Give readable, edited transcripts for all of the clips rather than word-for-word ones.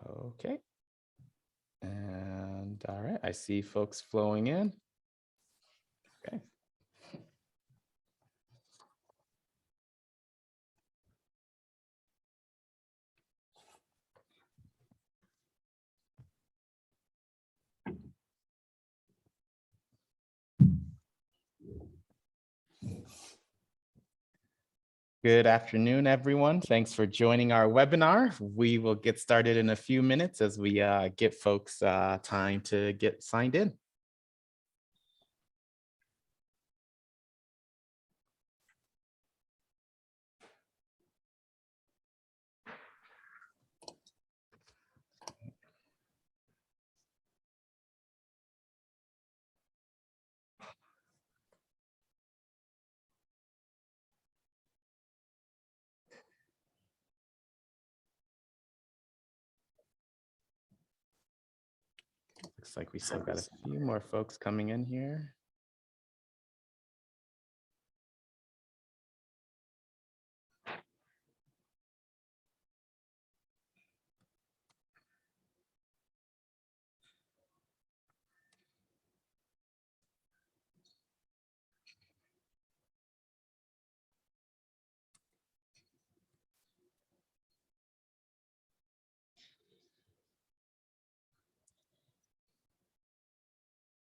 Okay. And all right, I see folks flowing in. Okay. Good afternoon, everyone. Thanks for joining our webinar. We will get started in a few minutes as we get folks time to get signed in. Looks like we still got a few more folks coming in here.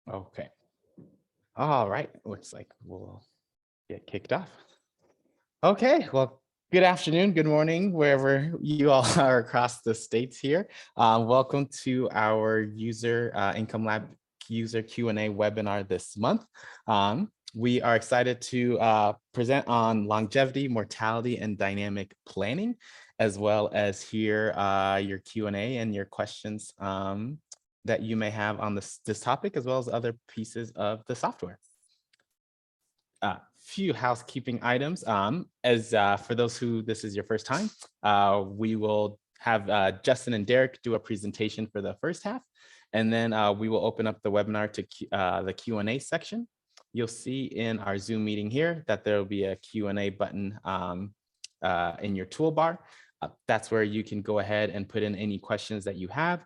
Okay. All right. Looks like we'll get kicked off. Okay. Well, good afternoon, good morning, wherever you all are across the states here. Welcome to our user Income Lab user Q&A webinar this month. We are excited to present on longevity, mortality, and dynamic planning, as well as hear your Q&A and your questions that you may have on this topic, as well as other pieces of the software. Few housekeeping items. For those who this is your first time, we will have Justin and Derek do a presentation for the first half, and then we will open up the webinar to the Q&A section. You'll see in our Zoom meeting here that there will be a Q&A button in your toolbar. That's where you can go ahead and put in any questions that you have.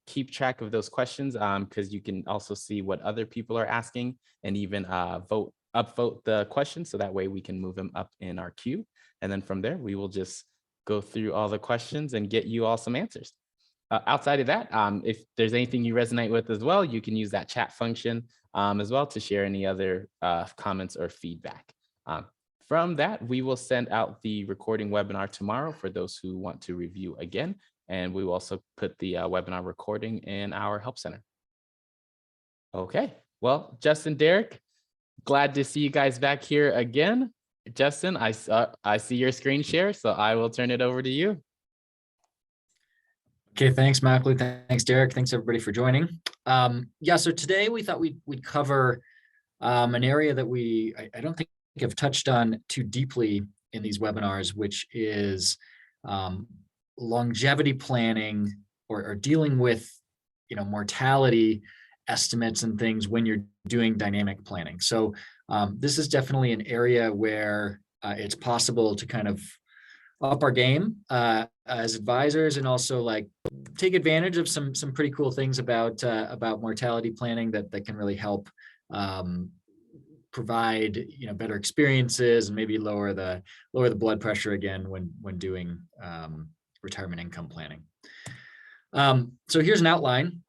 Keep track of those questions because you can also see what other people are asking and even upvote the questions, so that way we can move them up in our queue. And then from there, we will just go through all the questions and get you all some answers. Outside of that, if there's anything you resonate with as well, you can use that chat function as well to share any other comments or feedback. From that, we will send out the recording webinar tomorrow for those who want to review again. And we will also put the webinar recording in our help center. Okay, well, Justin, Derek, glad to see you guys back here again. Justin, I see your screen share, so I will turn it over to you. Okay, thanks, Mackley. Thanks, Derek. Thanks, everybody, for joining. Yeah, so today we thought we'd cover an area that I don't think have touched on too deeply in these webinars, which is longevity planning or dealing with mortality estimates and things when you're doing dynamic planning. So this is definitely an area where it's possible to kind of up our game as advisors, and also like take advantage of some pretty cool things about mortality planning that can really help provide better experiences and maybe lower the blood pressure again when doing retirement income planning. So here's an outline.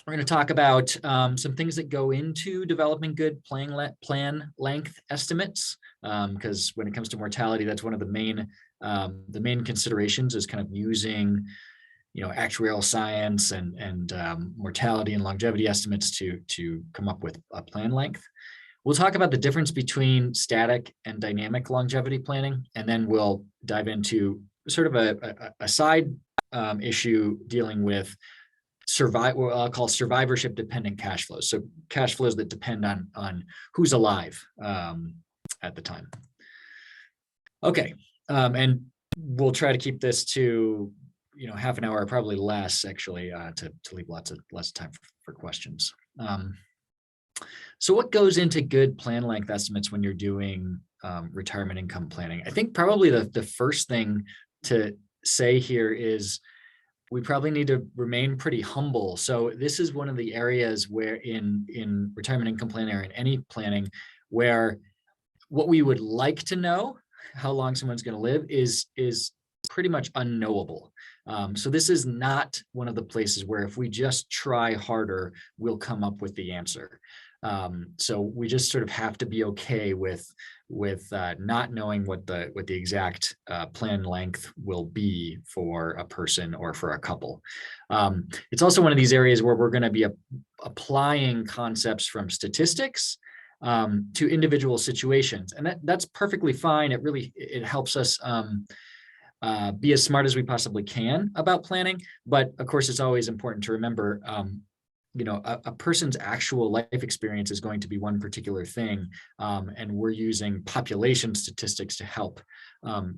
We're going to talk about some things that go into developing good plan length estimates, because when it comes to mortality, that's one of the main considerations, is kind of using actuarial science and mortality and longevity estimates to come up with a plan length. We'll talk about the difference between static and dynamic longevity planning, and then we'll dive into sort of a side issue dealing with what I'll call survivorship dependent cash flows. So cash flows that depend on who's alive at the time. Okay, and we'll try to keep this to half an hour, probably less actually, to leave lots of time for questions. So what goes into good plan length estimates when you're doing retirement income planning? I think probably the first thing to say here is we probably need to remain pretty humble. So this is one of the areas where in retirement income planning or in any planning, where what we would like to know, how long someone's going to live, is pretty much unknowable. So this is not one of the places where if we just try harder, we'll come up with the answer. So we just sort of have to be okay with not knowing what the exact plan length will be for a person or for a couple. It's also one of these areas where we're going to be applying concepts from statistics to individual situations, and that's perfectly fine. It helps us be as smart as we possibly can about planning. But of course, it's always important to remember, a person's actual life experience is going to be one particular thing, and we're using population statistics to help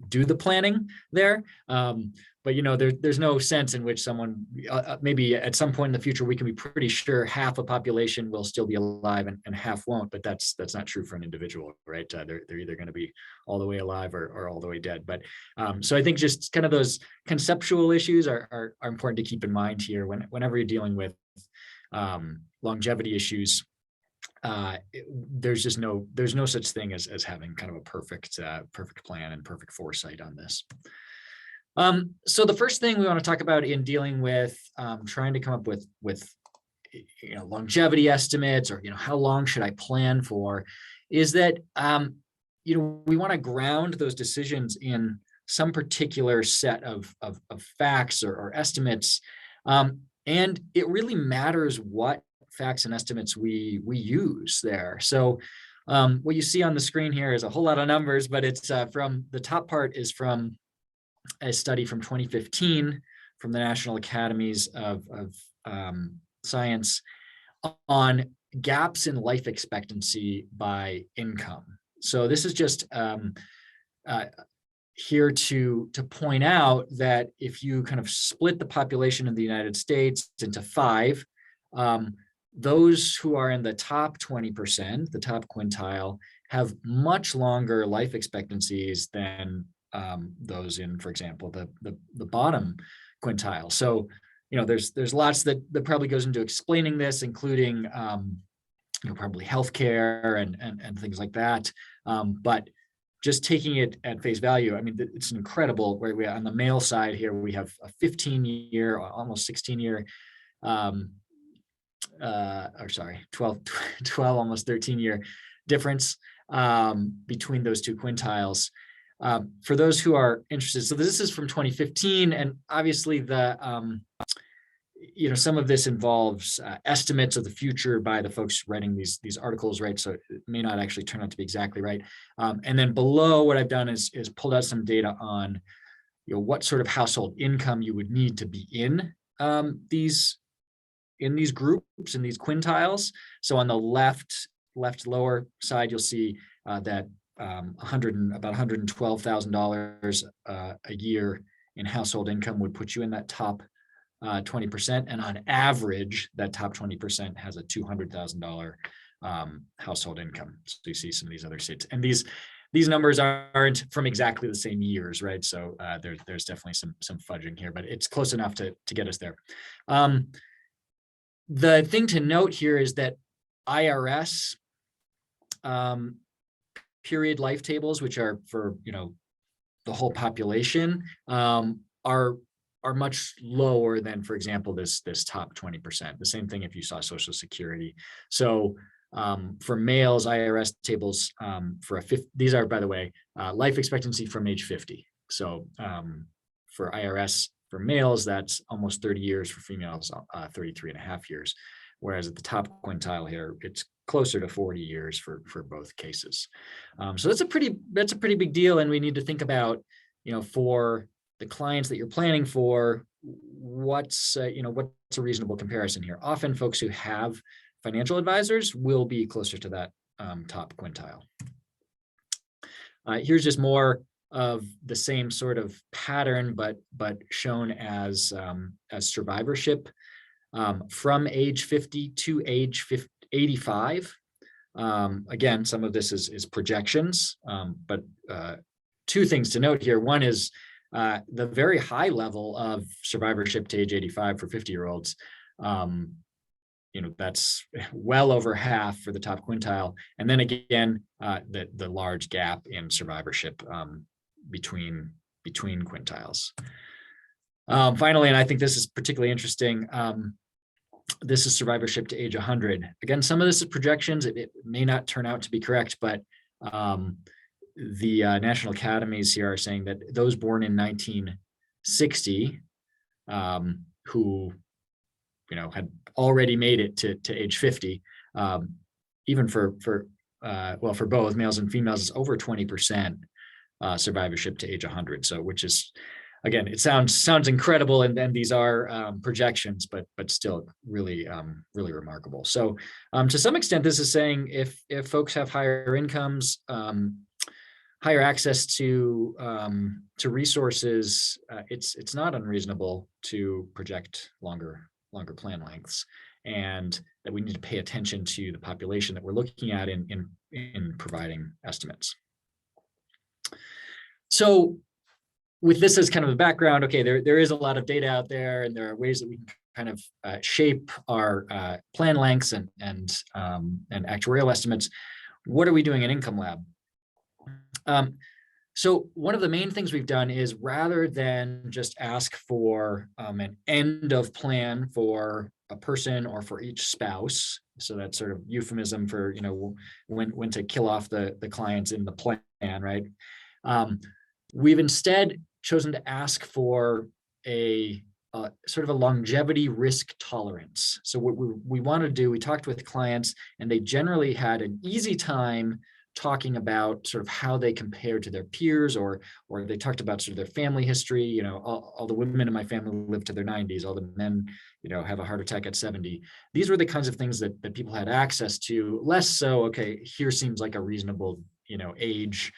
do the planning there. But there's no sense in which someone maybe at some point in the future we can be pretty sure half a population will still be alive and half won't. But that's not true for an individual, right? They're either going to be all the way alive or all the way dead. But so I think just kind of those conceptual issues are important to keep in mind here whenever you're dealing with longevity issues. There's no such thing as having kind of a perfect plan and perfect foresight on this. So the first thing we want to talk about in dealing with trying to come up with longevity estimates, or how long should I plan for, is that we want to ground those decisions in some particular set of facts or estimates, and it really matters what facts and estimates we use there. So what you see on the screen here is a whole lot of numbers, but it's from the top part is from a study from 2015 from the National Academies of Science on gaps in life expectancy by income. So this is just here to point out that if you kind of split the population of the United States into 5, those who are in the top 20%, the top quintile, have much longer life expectancies than those in, for example, the bottom quintile. So, there's lots that probably goes into explaining this, including probably healthcare and things like that. But just taking it at face value, I mean, it's incredible. Where we on the male side here, we have a 15-year, almost 16-year, 12, almost 13-year difference between those two quintiles. For those who are interested, so this is from 2015, and obviously some of this involves estimates of the future by the folks writing these articles, right? So it may not actually turn out to be exactly right. And then below, what I've done is pulled out some data on what sort of household income you would need to be in these groups, in these quintiles. So on the left lower side, you'll see that about $112,000 a year in household income would put you in that top 20%, and on average, that top 20% has a $200,000 household income. So you see some of these other states, and these numbers aren't from exactly the same years, right? So there's definitely some fudging here, but it's close enough to get us there. The thing to note here is that IRS period life tables, which are for the whole population, are much lower than, for example, this top 20%. The same thing if you saw Social Security. So for males, IRS tables these are, by the way, life expectancy from age 50. So for IRS for males, that's almost 30 years. For females, 33 and a half years. Whereas at the top quintile here, it's closer to 40 years for both cases. So that's a pretty big deal, and we need to think about, for the clients that you're planning for, what's a reasonable comparison here. Often folks who have financial advisors will be closer to that top quintile. Here's just more of the same sort of pattern, but shown as survivorship from age 50 to age 85. Again, some of this is projections, but two things to note here. One is the very high level of survivorship to age 85 for 50-year-olds, that's well over half for the top quintile. And then again, the large gap in survivorship between quintiles. Finally, and I think this is particularly interesting, this is survivorship to age 100. Again, some of this is projections. It may not turn out to be correct, but the national academies here are saying that those born in 1960 who had already made it to age 50, even for both males and females, is over 20% survivorship to age 100. So, which is, again, it sounds incredible, and then these are projections, but still really really remarkable. So, to some extent, this is saying if folks have higher incomes, higher access to resources, it's not unreasonable to project longer plan lengths, and that we need to pay attention to the population that we're looking at in providing estimates. So with this as kind of a background, okay, there is a lot of data out there, and there are ways that we can kind of shape our plan lengths and actuarial estimates. What are we doing in Income Lab? So one of the main things we've done is, rather than just ask for an end of plan for a person or for each spouse, so that's sort of euphemism for when to kill off the clients in the plan, right? We've instead chosen to ask for a sort of a longevity risk tolerance. So what we want to do, we talked with clients, and they generally had an easy time talking about sort of how they compare to their peers, or they talked about sort of their family history. All the women in my family live to their 90s. All the men, have a heart attack at 70. These were the kinds of things that people had access to. Less so, okay, here seems like a reasonable, age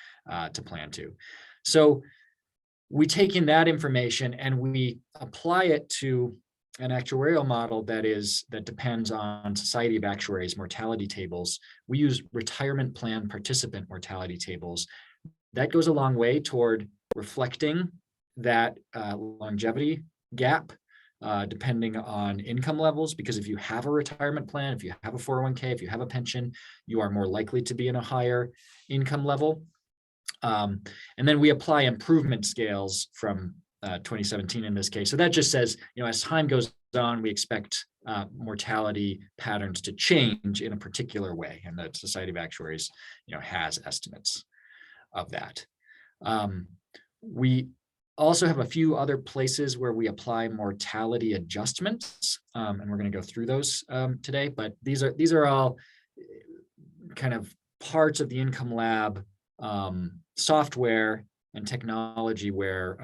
to plan to. So we take in that information and we apply it to an actuarial model that depends on Society of Actuaries mortality tables. We use retirement plan participant mortality tables. That goes a long way toward reflecting that longevity gap, depending on income levels, because if you have a retirement plan, if you have a 401k, if you have a pension, you are more likely to be in a higher income level. And then we apply improvement scales from 2017 in this case. So that just says, as time goes on, we expect mortality patterns to change in a particular way, and the Society of Actuaries, has estimates of that. We also have a few other places where we apply mortality adjustments, and we're going to go through those today. But these are all kind of parts of the Income Lab software and technology where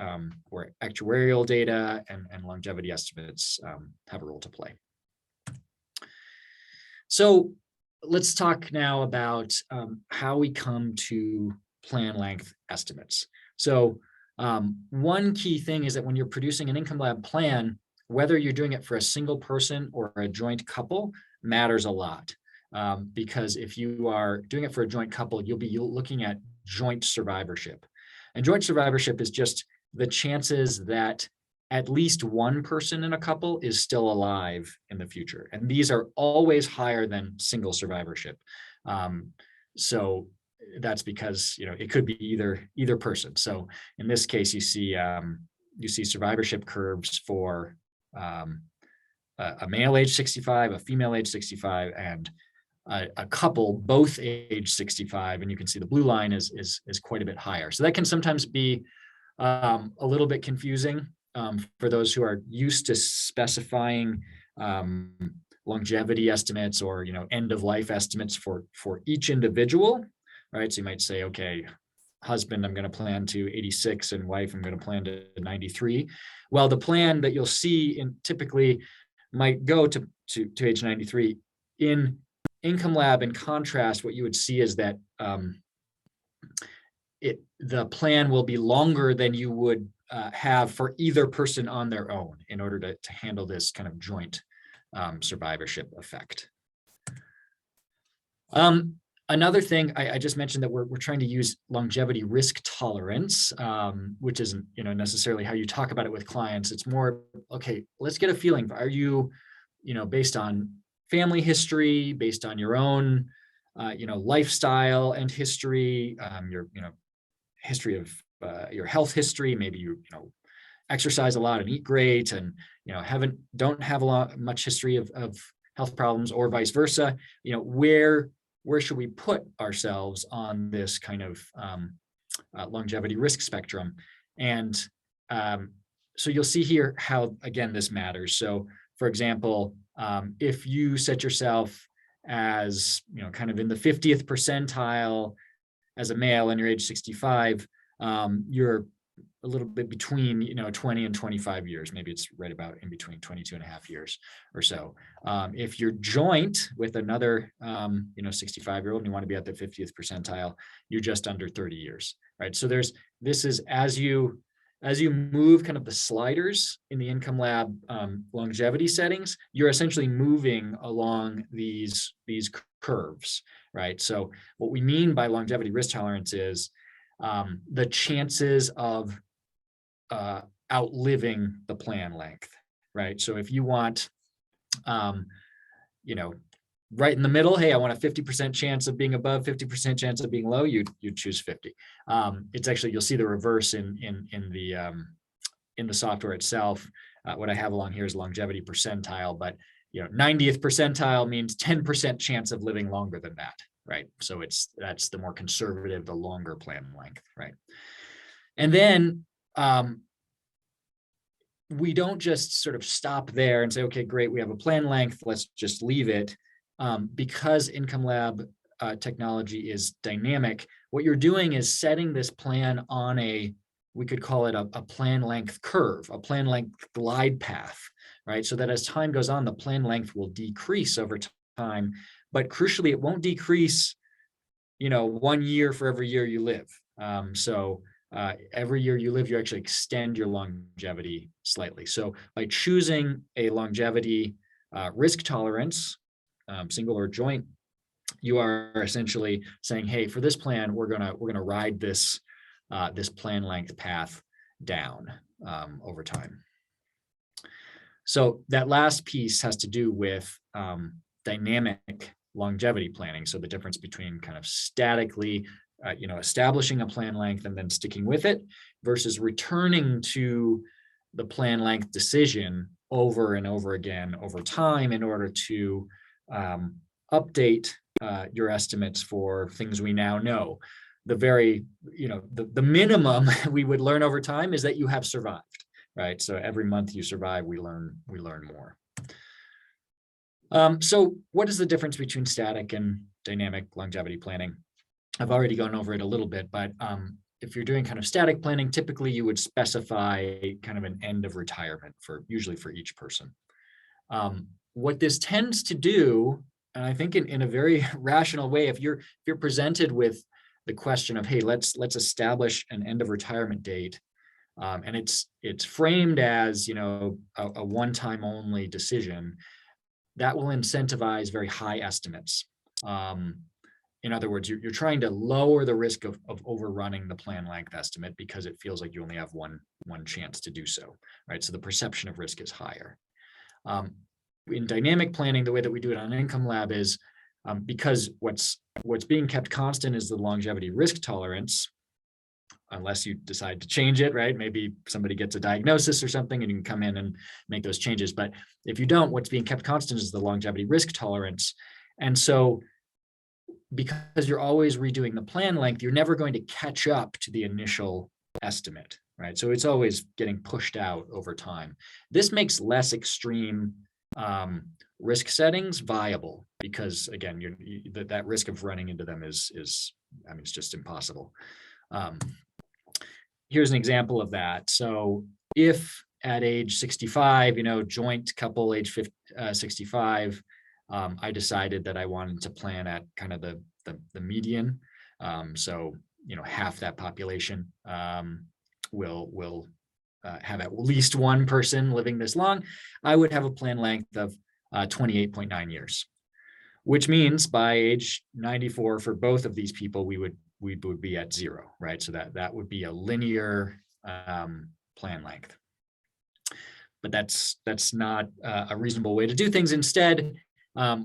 actuarial data and longevity estimates have a role to play. So let's talk now about how we come to plan length estimates. So one key thing is that when you're producing an Income Lab plan, whether you're doing it for a single person or a joint couple matters a lot. Because if you are doing it for a joint couple, you'll be looking at joint survivorship. And joint survivorship is just the chances that at least one person in a couple is still alive in the future. And these are always higher than single survivorship. So that's because it could be either person. So in this case, you see survivorship curves for a male age 65, a female age 65, and a couple both age 65, and you can see the blue line is quite a bit higher. So that can sometimes be a little bit confusing for those who are used to specifying longevity estimates or end of life estimates for each individual, right? So you might say, okay, husband, I'm going to plan to 86, and wife, I'm going to plan to 93. Well, the plan that you'll see typically might go to age 93. In Income Lab, in contrast, what you would see is that the plan will be longer than you would have for either person on their own in order to handle this kind of joint survivorship effect. Another thing I just mentioned that we're trying to use longevity risk tolerance, which isn't necessarily how you talk about it with clients. It's more, okay, let's get a feeling. Are you, based on family history, based on your own, lifestyle and history, your history of your health history. Maybe you exercise a lot and eat great, and don't have much history of health problems, or vice versa. Where should we put ourselves on this kind of longevity risk spectrum? And so you'll see here how, again, this matters. So for example, if you set yourself as kind of in the 50th percentile as a male and you're age 65, you're a little bit between 20 and 25 years. Maybe it's right about in between 22 and a half years or so. If you're joint with another 65-year-old and you want to be at the 50th percentile, you're just under 30 years, right? So this is as you move kind of the sliders in the Income Lab longevity settings, you're essentially moving along these curves, right? So what we mean by longevity risk tolerance is the chances of outliving the plan length, right? So if you want, right in the middle, hey, I want a 50% chance of being above, 50% chance of being low, you'd choose 50. It's actually, you'll see the reverse in the software itself. What I have along here is longevity percentile, but 90th percentile means 10% chance of living longer than that, right? So that's the more conservative, the longer plan length, right? And then we don't just sort of stop there and say, okay, great, we have a plan length, let's just leave it. Because Income Lab technology is dynamic, what you're doing is setting this plan on we could call it a plan length curve, a plan length glide path, right? So that as time goes on, the plan length will decrease over time, but crucially, it won't decrease, 1 year for every year you live. Every year you live, you actually extend your longevity slightly. So by choosing a longevity risk tolerance, single or joint, you are essentially saying, hey, for this plan, we're gonna ride this plan length path down over time. So that last piece has to do with dynamic longevity planning. So the difference between kind of statically establishing a plan length and then sticking with it versus returning to the plan length decision over and over again over time in order to update your estimates for things we now know. The minimum we would learn over time is that you have survived, right? So every month you survive, we learn more. So what is the difference between static and dynamic longevity planning? I've already gone over it a little bit, but if you're doing kind of static planning, typically you would specify kind of an end of retirement usually for each person. What this tends to do, and I think in a very rational way, if you're presented with the question of, hey, let's establish an end of retirement date, and it's framed as a one-time only decision, that will incentivize very high estimates. In other words, you're trying to lower the risk of overrunning the plan length estimate because it feels like you only have one chance to do so, right? So the perception of risk is higher. In dynamic planning, the way that we do it on Income Lab is because what's being kept constant is the longevity risk tolerance, unless you decide to change it, right? Maybe somebody gets a diagnosis or something and you can come in and make those changes. But if you don't, what's being kept constant is the longevity risk tolerance. And so because you're always redoing the plan length, you're never going to catch up to the initial estimate, right? So it's always getting pushed out over time. This makes less extreme risk settings viable because, again, that risk of running into them is it's just impossible. Here's an example of that. So if at age 65, joint couple age 65, I decided that I wanted to plan at kind of the median. So half that population will have at least one person living this long. I would have a plan length of 28.9 years. which means by age 94 for both of these people, we would be at 0, right? So that would be a linear plan length. But that's not a reasonable way to do things. Instead,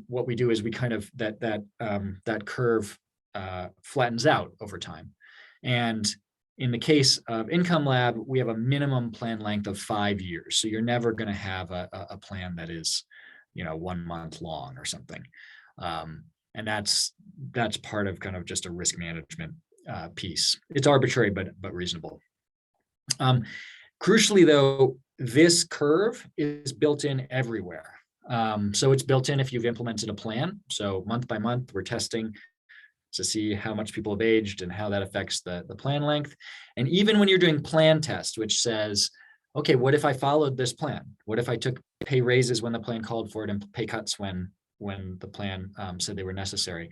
what we do is we kind of that curve flattens out over time. And in the case of Income Lab, we have a minimum plan length of 5 years. So you're never going to have a plan that is, 1 month long or something. And that's part of kind of just a risk management piece. It's arbitrary, but reasonable. Crucially, though, this curve is built in everywhere. So it's built in if you've implemented a plan. So month by month, we're testing to see how much people have aged and how that affects the plan length. And even when you're doing plan test, which says, okay, what if I followed this plan? What if I took pay raises when the plan called for it and pay cuts when the plan said they were necessary?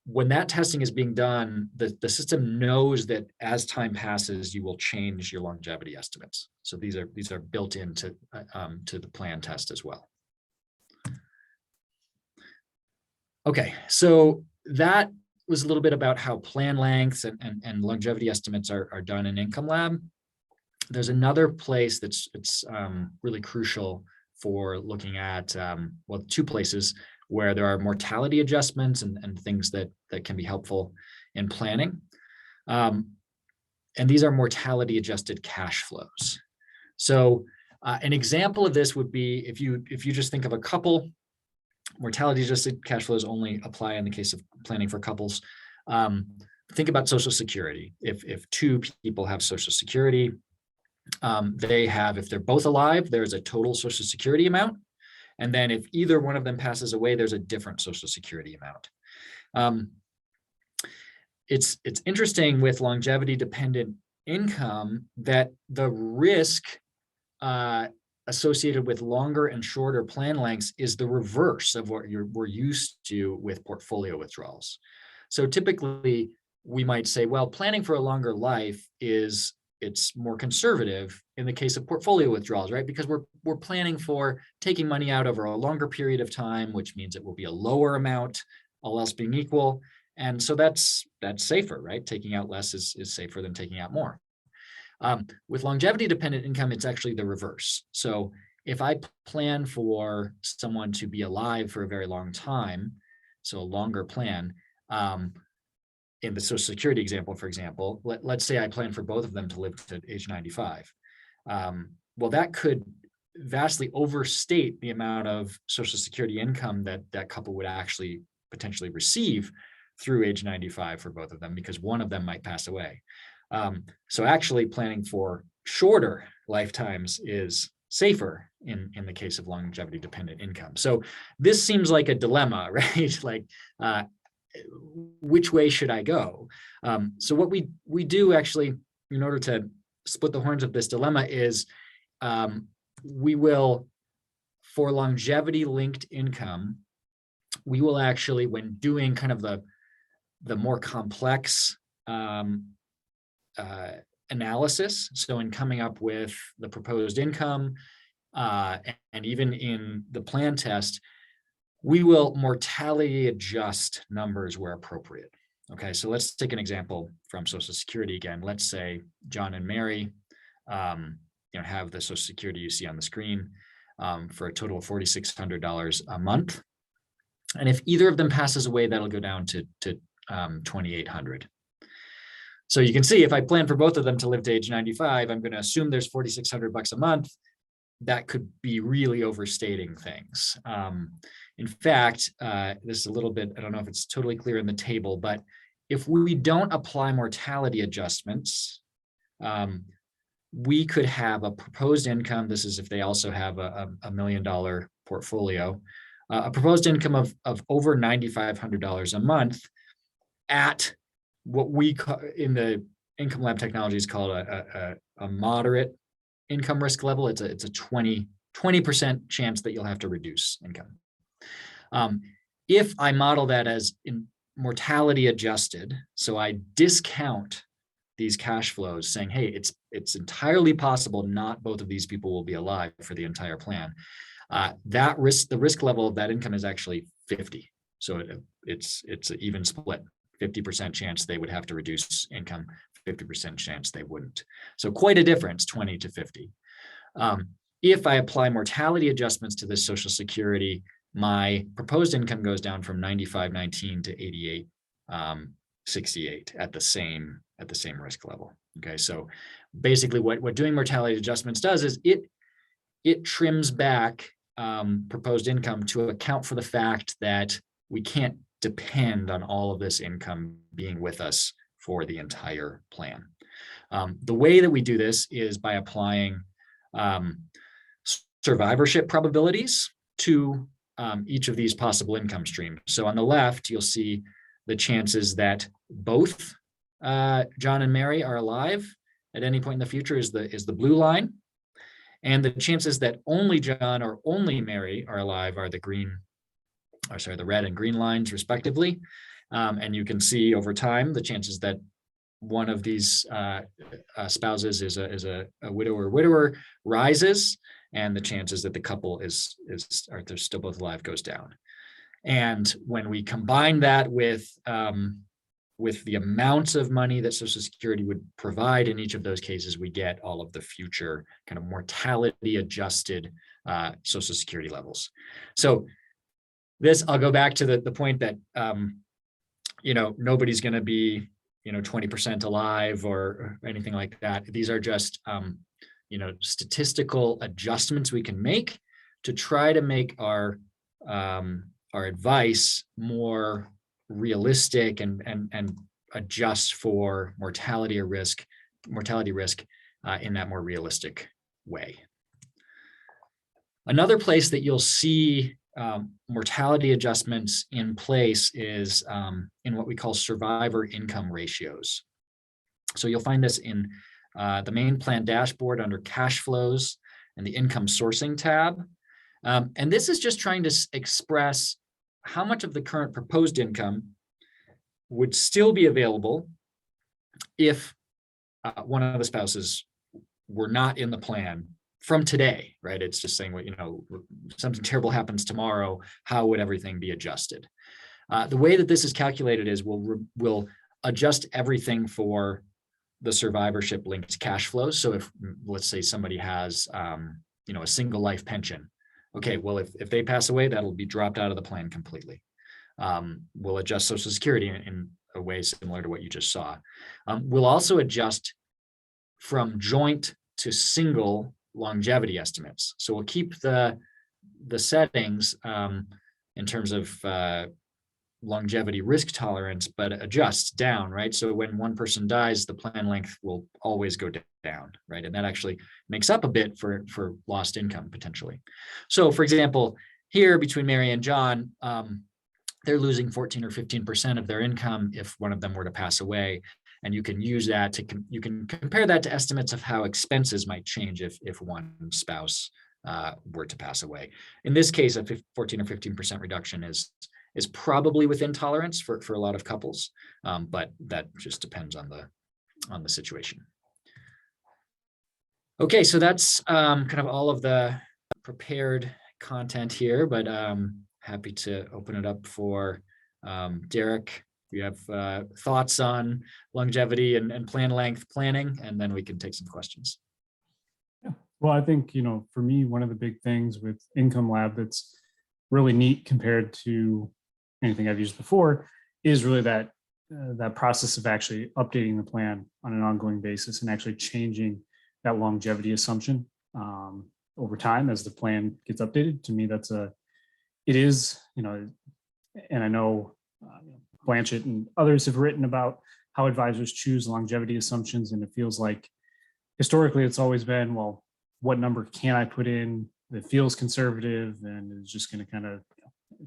When that testing is being done, the system knows that as time passes, you will change your longevity estimates. So these are built into to the plan test as well. Okay, so that was a little bit about how plan lengths and longevity estimates are done in Income Lab. There's another place that's really crucial for looking at, well, 2 places where there are mortality adjustments and things that can be helpful in planning. And these are mortality adjusted cash flows. So an example of this would be if you just think of a couple, mortality adjusted cash flows only apply in the case of planning for couples. Think about Social Security. If 2 people have Social Security, they have, if they're both alive, there's a total Social Security amount. And then if either one of them passes away, there's a different Social Security amount. It's interesting with longevity dependent income that the risk associated with longer and shorter plan lengths is the reverse of what we're used to with portfolio withdrawals. So typically we might say, well, planning for a longer life it's more conservative in the case of portfolio withdrawals, right? Because we're planning for taking money out over a longer period of time, which means it will be a lower amount, all else being equal. And so that's safer, right? Taking out less is safer than taking out more. With longevity dependent income, it's actually the reverse. So if I plan for someone to be alive for a very long time, so a longer plan, in the Social Security example, for example, let's say I plan for both of them to live to age 95. Well, that could vastly overstate the amount of Social Security income that couple would actually potentially receive through age 95 for both of them, because one of them might pass away. So actually planning for shorter lifetimes is safer in the case of longevity dependent income. So this seems like a dilemma, right? Like, which way should I go? So what we do actually, in order to split the horns of this dilemma, is we will, for longevity linked income, we will actually, when doing kind of the more complex analysis, so in coming up with the proposed income, and even in the plan test, we will mortality adjust numbers where appropriate. Okay, so let's take an example from Social Security again. Let's say John and Mary have the Social Security you see on the screen for a total of $4,600 a month. And if either of them passes away, that'll go down to $2,800. So you can see if I plan for both of them to live to age 95, I'm going to assume there's $4,600 a month. That could be really overstating things. In fact, this is a little bit, I don't know if it's totally clear in the table, but if we don't apply mortality adjustments, we could have a proposed income. This is if they also have a $1 million portfolio, a proposed income of over $9,500 a month at what we call, in the Income Lab technology, is called a moderate income risk level. It's a 20% chance that you'll have to reduce income. If I model that as in mortality adjusted, so I discount these cash flows saying, hey, it's entirely possible not both of these people will be alive for the entire plan. The risk level of that income is actually 50. So it's an even split. 50% chance they would have to reduce income, 50% chance they wouldn't. So quite a difference, 20 to 50. If I apply mortality adjustments to this Social Security, my proposed income goes down from 95.19 to 88.68 at the same risk level. Okay, so basically what doing mortality adjustments does is it trims back proposed income to account for the fact that we can't depend on all of this income being with us for the entire plan. The way that we do this is by applying survivorship probabilities to each of these possible income streams. So on the left, you'll see the chances that both John and Mary are alive at any point in the future is the blue line. And the chances that only John or only Mary are alive are the red and green lines respectively. And you can see over time the chances that one of these spouses is a widow or widower rises, and the chances that the couple are they're still both alive goes down. And when we combine that with the amounts of money that Social Security would provide in each of those cases, we get all of the future kind of mortality adjusted Social Security levels. So this, I'll go back to the point that, nobody's going to be, 20% alive or anything like that. These are just, statistical adjustments we can make to try to make our advice more realistic and adjust for mortality risk in that more realistic way. Another place that you'll see mortality adjustments in place is in what we call survivor income ratios. So you'll find this in the main plan dashboard under cash flows and the income sourcing tab. And this is just trying to express how much of the current proposed income would still be available if one of the spouses were not in the plan from today, right? It's just saying, something terrible happens tomorrow, how would everything be adjusted? The way that this is calculated is we'll adjust everything for the survivorship linked cash flows. So if, let's say, somebody has, a single life pension, okay, well, if they pass away, that'll be dropped out of the plan completely. We'll adjust Social Security in a way similar to what you just saw. We'll also adjust from joint to single longevity estimates. So we'll keep the settings in terms of longevity risk tolerance, but adjust down, right? So when one person dies, the plan length will always go down, right? And that actually makes up a bit for lost income potentially. So for example, here between Mary and John, they're losing 14 or 15% of their income if one of them were to pass away. And you can use that you can compare that to estimates of how expenses might change if one spouse were to pass away. In this case, a 14 or 15% reduction is probably within tolerance for a lot of couples, but that just depends on the situation. Okay, so that's kind of all of the prepared content here, but happy to open it up for Derek. We have thoughts on longevity and plan length planning, and then we can take some questions. Yeah, well, I think, for me, one of the big things with Income Lab that's really neat compared to anything I've used before is really that process of actually updating the plan on an ongoing basis and actually changing that longevity assumption over time as the plan gets updated. To me, it is, and I know Blanchett and others have written about how advisors choose longevity assumptions, and it feels like historically it's always been, well, what number can I put in that feels conservative and is just going to kind of,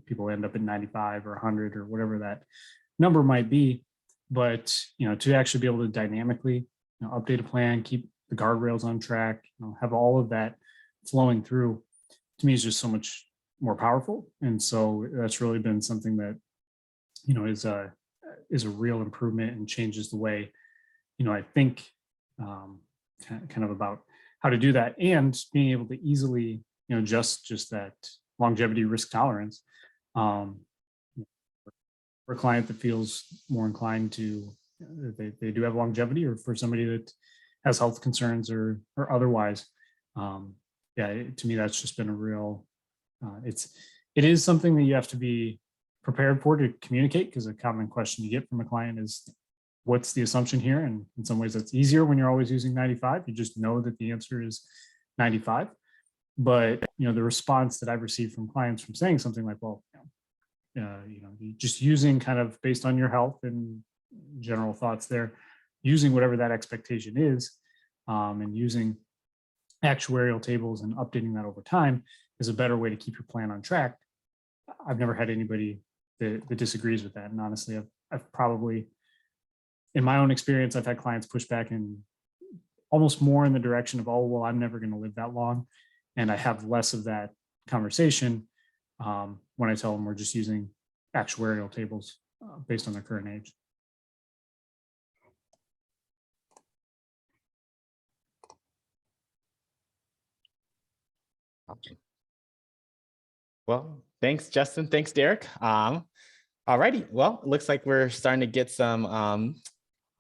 people end up at 95 or 100 or whatever that number might be. But to actually be able to dynamically update a plan, keep the guardrails on track, have all of that flowing through, to me is just so much more powerful. And so that's really been something that is a real improvement and changes the way I think kind of about how to do that, and being able to easily just that longevity risk tolerance for a client that feels more inclined to, they do have longevity, or for somebody that has health concerns or otherwise. To me, that's just been a real, it is something that you have to be prepared for to communicate, because a common question you get from a client is, what's the assumption here? And in some ways that's easier when you're always using 95. You just know that the answer is 95. But, the response that I've received from clients from saying something like, well, just using kind of based on your health and general thoughts there, using whatever that expectation is, and using actuarial tables and updating that over time is a better way to keep your plan on track. I've never had anybody that disagrees with that. And honestly, I've probably, in my own experience, I've had clients push back in almost more in the direction of, oh, well, I'm never going to live that long. And I have less of that conversation when I tell them we're just using actuarial tables based on their current age. Well, thanks, Justin. Thanks, Derek. All righty. Well, it looks like we're starting to get some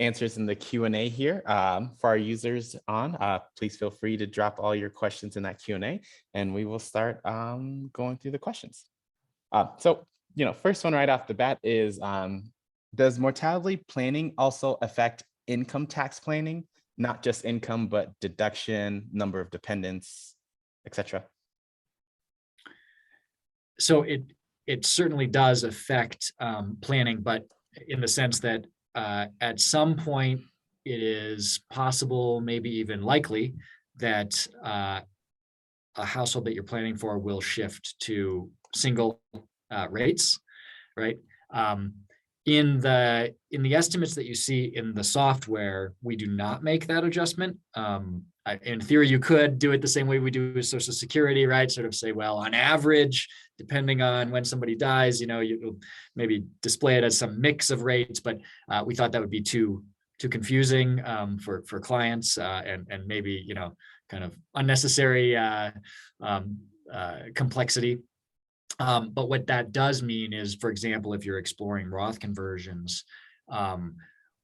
answers in the Q&A here. For our users on, please feel free to drop all your questions in that Q&A, and we will start going through the questions. So, first one right off the bat is, does mortality planning also affect income tax planning? Not just income, but deduction, number of dependents, etc. So it certainly does affect planning, but in the sense that at some point it is possible, maybe even likely, that a household that you're planning for will shift to single rates, right? In the estimates that you see in the software, we do not make that adjustment. In theory, you could do it the same way we do with Social Security, right? Sort of say, well, on average, depending on when somebody dies, you'll maybe display it as some mix of rates, but we thought that would be too confusing for clients and maybe kind of unnecessary complexity. But what that does mean is, for example, if you're exploring Roth conversions,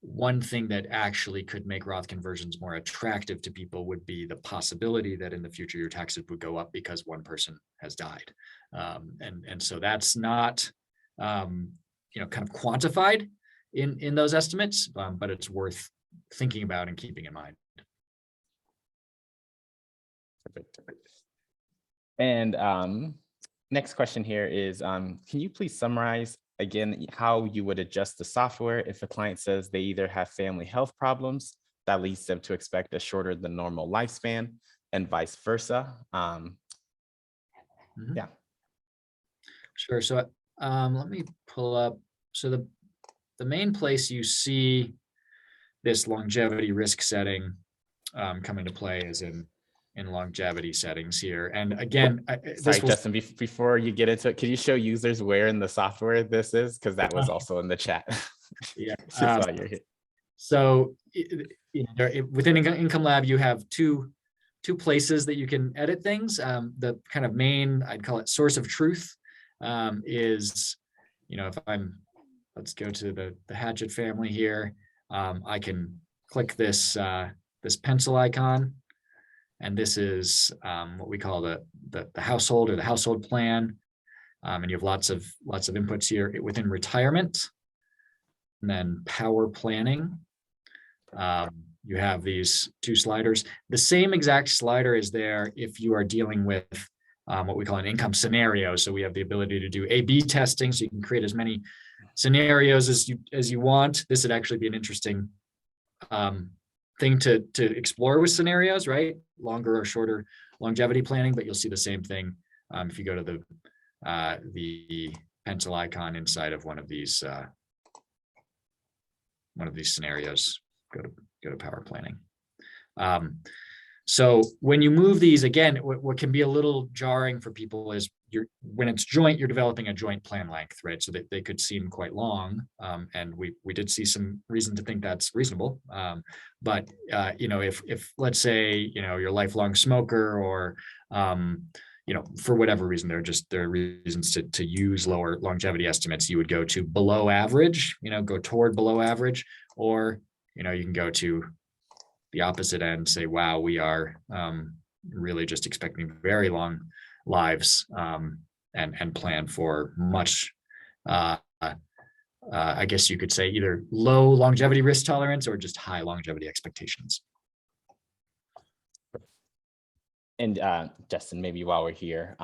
one thing that actually could make Roth conversions more attractive to people would be the possibility that in the future your taxes would go up because one person has died. And so that's not kind of quantified in those estimates, but it's worth thinking about and keeping in mind. Perfect. And next question here is, can you please summarize again how you would adjust the software if a client says they either have family health problems that leads them to expect a shorter than normal lifespan, and vice versa? Yeah. Sure. So let me pull up. So the main place you see this longevity risk setting come into play is in longevity settings here. And again, sorry, Justin, before you get into it, can you show users where in the software this is? Because that was also in the chat. Yeah. Just while you're here. So within Income Lab, you have two places that you can edit things. The kind of main, I'd call it source of truth, is, if let's go to the Hatchet family here. I can click this pencil icon. And this is what we call the household or the household plan. And you have lots of inputs here within retirement. And then power planning. You have these two sliders. The same exact slider is there if you are dealing with what we call an income scenario. So we have the ability to do A/B testing, so you can create as many scenarios as you want. This would actually be an interesting thing to explore with scenarios, right? Longer or shorter longevity planning, but you'll see the same thing if you go to the pencil icon inside of one of these scenarios. Go to power planning. So when you move these, again, what can be a little jarring for people is when it's joint, you're developing a joint plan length, right? So that they could seem quite long, and we did see some reason to think that's reasonable. But if let's say you're a lifelong smoker, or for whatever reason, there are reasons to use lower longevity estimates. You would go to below average, go toward below average, or, you can go to the opposite end, say, wow, we are really just expecting very long lives, and plan for much, I guess you could say either low longevity risk tolerance or just high longevity expectations. And Justin, maybe while we're here,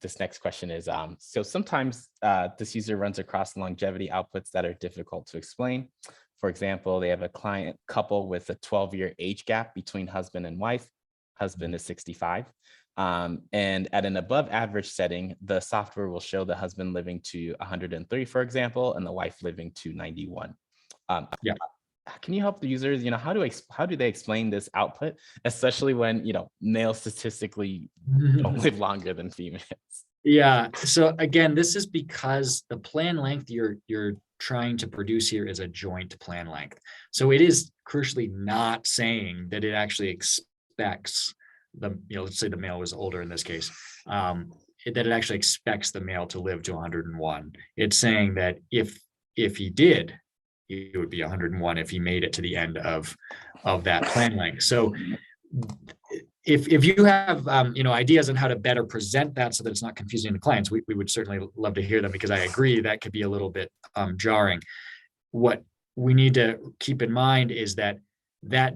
this next question is, so sometimes this user runs across longevity outputs that are difficult to explain. For example, they have a client couple with a 12-year age gap between husband and wife. Husband is 65. And at an above average setting, the software will show the husband living to 103, for example, and the wife living to 91. Yeah. Can you help the users, how do they explain this output, especially when, males statistically don't live longer than females? Yeah. So again, this is because the plan length you're trying to produce here is a joint plan length. So it is crucially not saying that it actually expects let's say the male was older in this case, that it actually expects the male to live to 101. It's saying that if he did, it would be 101 if he made it to the end of that plan length. So if you have ideas on how to better present that so that it's not confusing to clients, we would certainly love to hear them, because I agree that could be a little bit jarring. What we need to keep in mind is that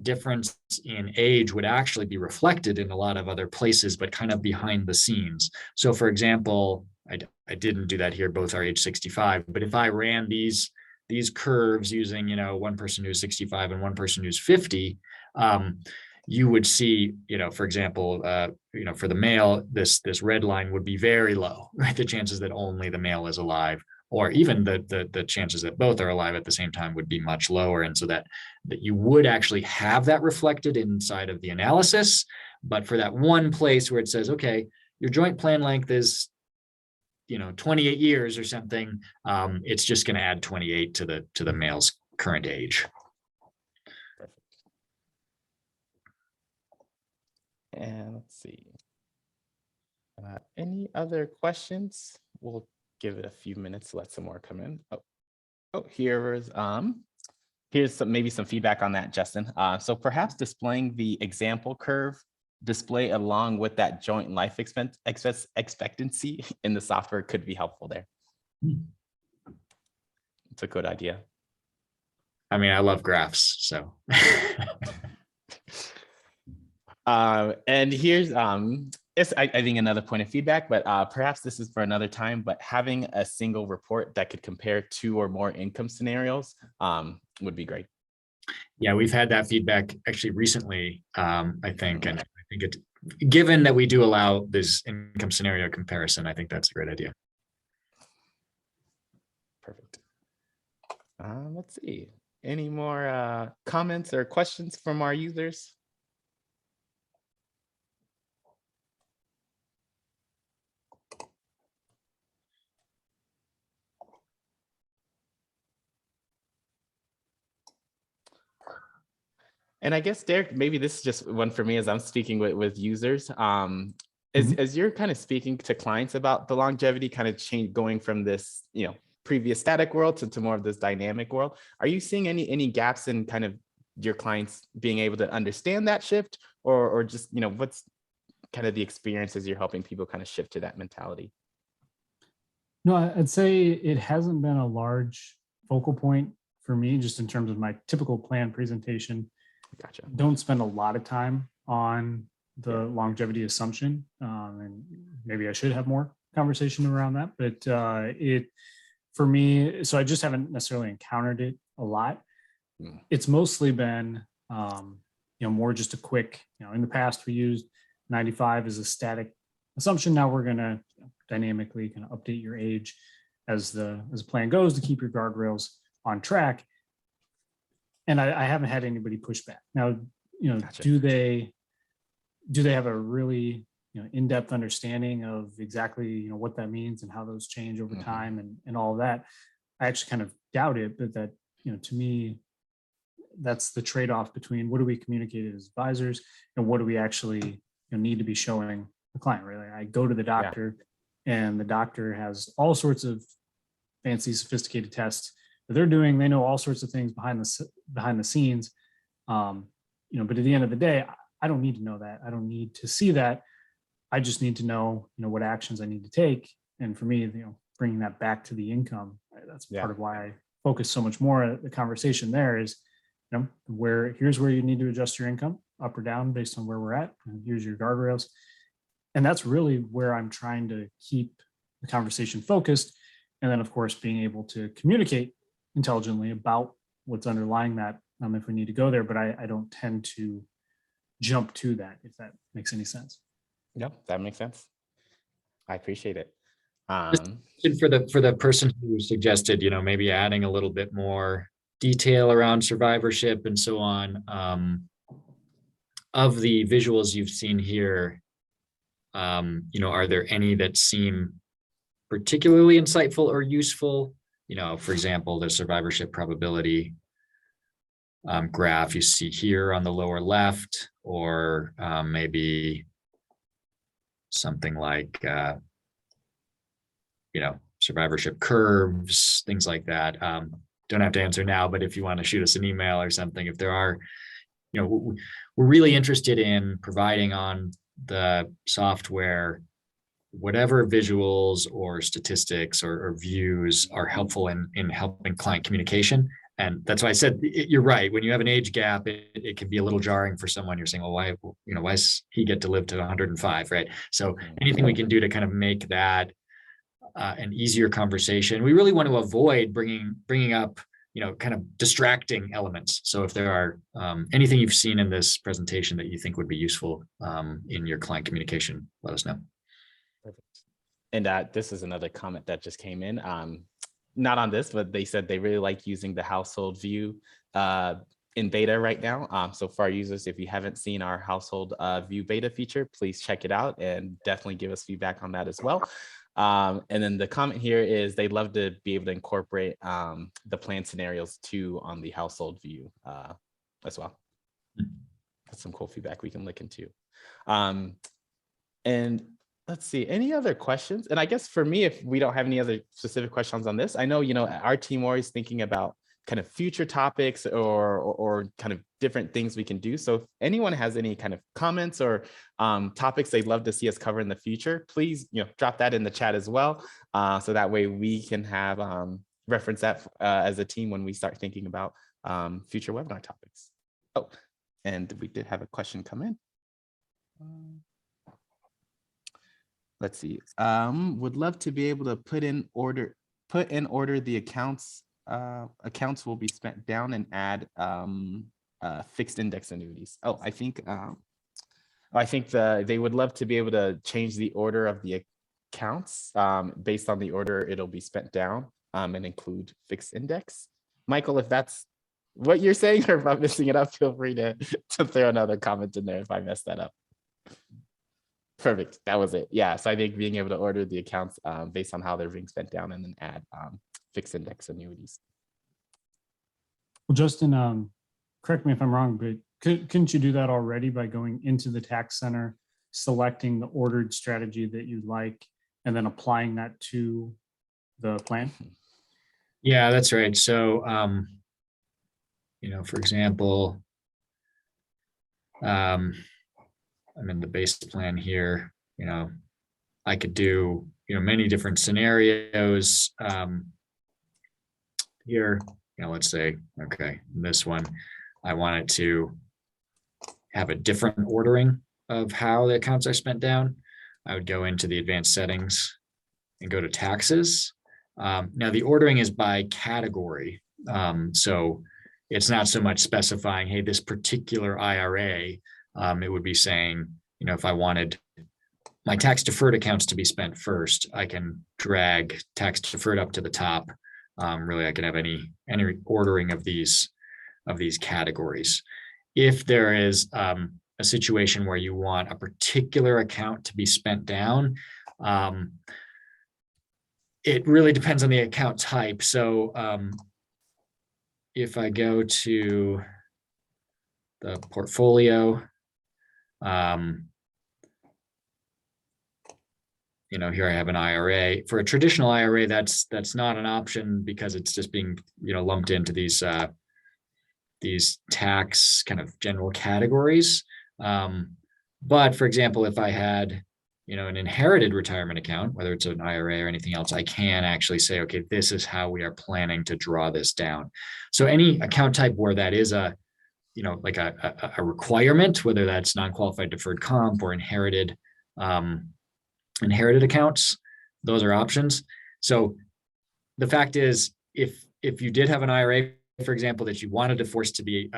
difference in age would actually be reflected in a lot of other places, but kind of behind the scenes. So for example, I didn't do that here, both are age 65, but if I ran these curves using, one person who's 65 and one person who's 50, you would see, for example, for the male, this red line would be very low, right? The chances that only the male is alive, or even the chances that both are alive at the same time, would be much lower. And so that you would actually have that reflected inside of the analysis. But for that one place where it says, okay, your joint plan length is 28 years or something, it's just going to add 28 to the male's current age. Perfect. And let's see. Any other questions? We'll give it a few minutes to let some more come in. Here's maybe some feedback on that, Justin. So perhaps displaying the example curve display along with that joint life expectancy in the software could be helpful there. It's a good idea. I mean, I love graphs, so. And here's I think another point of feedback, but perhaps this is for another time, but having a single report that could compare 2 or more income scenarios would be great. Yeah, we've had that feedback actually recently, I think, and I think given that we do allow this income scenario comparison, I think that's a great idea. Perfect. Let's see. Any more comments or questions from our users? And I guess, Derek, maybe this is just one for me as I'm speaking with users. As you're kind of speaking to clients about the longevity kind of change, going from this, previous static world to more of this dynamic world, are you seeing any gaps in kind of your clients being able to understand that shift, or just, what's kind of the experiences you're helping people kind of shift to that mentality? No, I'd say it hasn't been a large focal point for me, just in terms of my typical plan presentation. Gotcha. Don't spend a lot of time on the longevity assumption, and maybe I should have more conversation around that. But for me, so I just haven't necessarily encountered it a lot. It's mostly been, more just a quick. In the past we used 95 as a static assumption. Now we're going to dynamically kind of update your age as the plan goes to keep your guardrails on track. And I haven't had anybody push back. Now, gotcha. Do they have a really in-depth understanding of exactly what that means and how those change over time and all of that? I actually kind of doubt it, but that to me, that's the trade-off between what do we communicate as advisors and what do we actually need to be showing the client. Really, I go to the doctor and the doctor has all sorts of fancy, sophisticated tests that they're doing. They know all sorts of things behind the scenes. But at the end of the day, I don't need to know that. I don't need to see that. I just need to know, what actions I need to take. And for me, bringing that back to the income, that's part of why I focus so much more. The conversation there is, here's where you need to adjust your income up or down based on where we're at. And here's your guardrails. And that's really where I'm trying to keep the conversation focused. And then, of course, being able to communicate intelligently about what's underlying that, if we need to go there. But I don't tend to jump to that, if that makes any sense. Yep, that makes sense. I appreciate it. For the person who suggested, maybe adding a little bit more detail around survivorship and so on, of the visuals you've seen here, are there any that seem particularly insightful or useful? For example, the survivorship probability graph you see here on the lower left, or maybe something like, survivorship curves, things like that. Don't have to answer now, but if you want to shoot us an email or something, if there are, we're really interested in providing on the software whatever visuals or statistics or views are helpful in helping client communication. And that's why I said, you're right. When you have an age gap, it can be a little jarring for someone. You're saying, well, why does he get to live to 105, right? So anything we can do to kind of make that an easier conversation. We really want to avoid bringing up, kind of distracting elements. So if there are anything you've seen in this presentation that you think would be useful in your client communication, let us know. Perfect. And this is another comment that just came in. Not on this, but they said they really like using the household view in beta right now. So for our users, if you haven't seen our household view beta feature, please check it out and definitely give us feedback on that as well. And then the comment here is they'd love to be able to incorporate the plan scenarios too on the household view as well. That's some cool feedback we can look into. And let's see, any other questions? And I guess for me, if we don't have any other specific questions on this, I know, our team always thinking about kind of future topics or kind of different things we can do. So if anyone has any kind of comments or topics they'd love to see us cover in the future, please, drop that in the chat as well. So that way we can have reference that as a team when we start thinking about future webinar topics. Oh, and we did have a question come in. Let's see. Would love to be able to put in order the accounts. Accounts will be spent down and add fixed index annuities. Oh, I think they would love to be able to change the order of the accounts based on the order it'll be spent down and include fixed index. Michael, if that's what you're saying or if I'm messing it up, feel free to throw another comment in there if I messed that up. Perfect. That was it. Yeah. So I think being able to order the accounts based on how they're being spent down and then add fixed index annuities. Well, Justin, correct me if I'm wrong, but couldn't you do that already by going into the tax center, selecting the ordered strategy that you like, and then applying that to the plan? Yeah, that's right. So, for example, I'm in the base plan here. I could do many different scenarios here. Let's say, okay, this one, I wanted to have a different ordering of how the accounts are spent down. I would go into the advanced settings and go to taxes. Now the ordering is by category. So it's not so much specifying, hey, this particular IRA, it would be saying, if I wanted my tax deferred accounts to be spent first, I can drag tax deferred up to the top. Really, I can have any ordering of these categories. If there is a situation where you want a particular account to be spent down, it really depends on the account type. So if I go to the portfolio, here I have an IRA. For a traditional IRA, that's not an option because it's just being, lumped into these tax kind of general categories. But for example, if I had, an inherited retirement account, whether it's an IRA or anything else, I can actually say, okay, this is how we are planning to draw this down. So any account type where that is like a requirement, whether that's non-qualified deferred comp or inherited accounts, those are options. So the fact is, if you did have an IRA, for example, that you wanted to force to be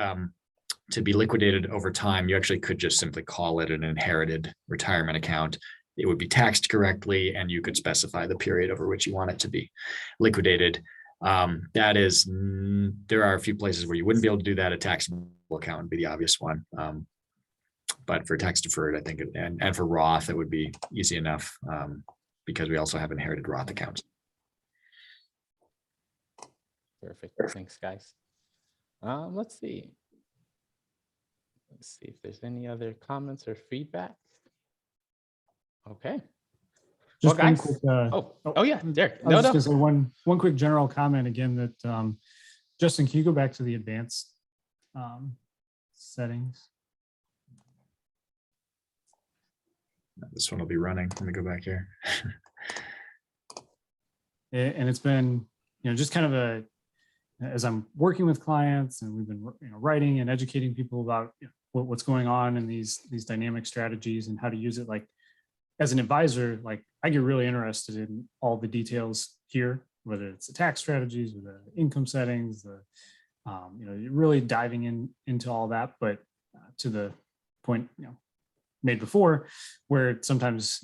liquidated over time, you actually could just simply call it an inherited retirement account. It would be taxed correctly, and you could specify the period over which you want it to be liquidated. There are a few places where you wouldn't be able to do that. A taxable account would be the obvious one. But for tax deferred, I think, and for Roth, it would be easy enough because we also have inherited Roth accounts. Perfect. Thanks, guys. Let's see if there's any other comments or feedback. Okay. Just well, one guys. quick, Yeah, Derek. I was just gonna say one quick general comment again that Justin, can you go back to the advanced settings? This one will be running. Let me go back here. And it's been, just kind of as I'm working with clients and we've been, writing and educating people about what's going on in these dynamic strategies and how to use it. Like as an advisor, like I get really interested in all the details here, whether it's the tax strategies or the income settings, really diving into all that. But to the point, made before, where sometimes,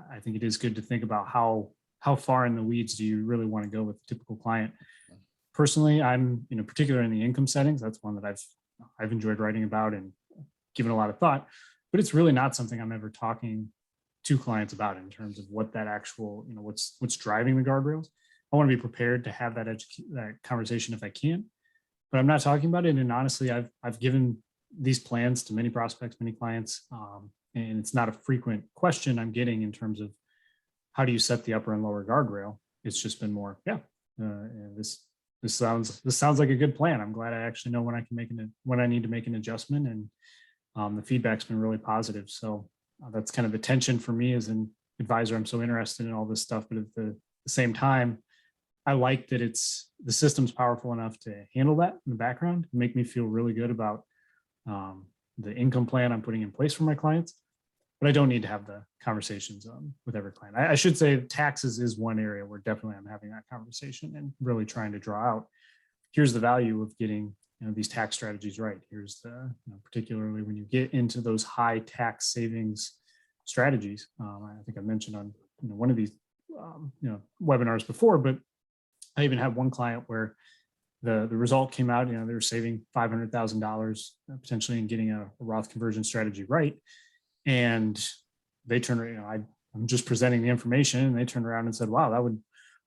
I think it is good to think about how far in the weeds do you really want to go with a typical client. Personally, I'm, particular in the income settings. That's one that I've enjoyed writing about and given a lot of thought, but it's really not something I'm ever talking to clients about in terms of what that actual, what's driving the guardrails. I want to be prepared to have that conversation if I can, but I'm not talking about it. And honestly, I've given these plans to many prospects, many clients, and it's not a frequent question I'm getting in terms of how do you set the upper and lower guardrail. It's just been more, this sounds like a good plan. I'm glad I actually know when I need to make an adjustment, and the feedback's been really positive. So that's kind of the tension for me as an advisor. I'm so interested in all this stuff, but at the same time, I like that the system's powerful enough to handle that in the background and make me feel really good about the income plan I'm putting in place for my clients. But I don't need to have the conversations with every client. I should say taxes is one area where definitely I'm having that conversation and really trying to draw out, here's the value of getting these tax strategies right. Here's the, particularly when you get into those high tax savings strategies. I think I mentioned on one of these webinars before, but I even had one client where the result came out, they were saving $500,000 potentially in getting a Roth conversion strategy right. And they turned around, I'm just presenting the information, and they turned around and said, wow, that would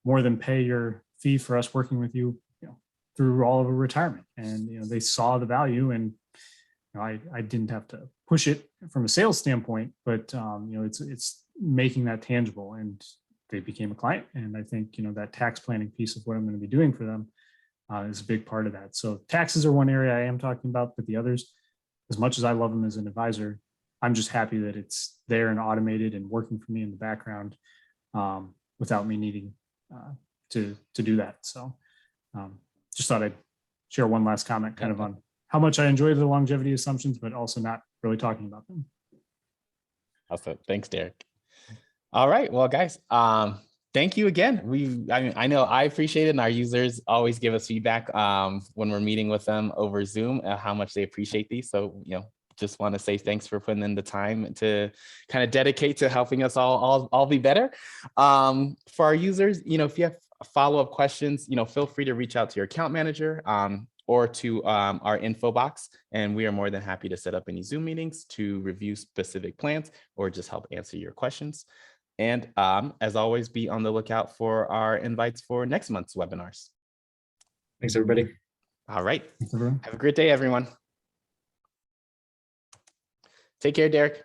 more than pay your fee for us working with you, through all of a retirement. And, they saw the value, and I didn't have to push it from a sales standpoint, but, it's making that tangible, and they became a client. And I think, that tax planning piece of what I'm going to be doing for them is a big part of that. So taxes are one area I am talking about, but the others, as much as I love them as an advisor, I'm just happy that it's there and automated and working for me in the background without me needing to do that. So just thought I'd share one last comment kind of on how much I enjoy the longevity assumptions, but also not really talking about them. Awesome. Thanks, Derek. All right. Well, guys, thank you again. I know I appreciate it, and our users always give us feedback when we're meeting with them over Zoom, how much they appreciate these. So, just want to say thanks for putting in the time to kind of dedicate to helping us all be better. For our users, if you have follow-up questions, feel free to reach out to your account manager or to our info box, and we are more than happy to set up any Zoom meetings to review specific plans or just help answer your questions. And as always, be on the lookout for our invites for next month's webinars. Thanks, everybody. All right. Thanks, everyone. Have a great day, everyone. Take care, Derek.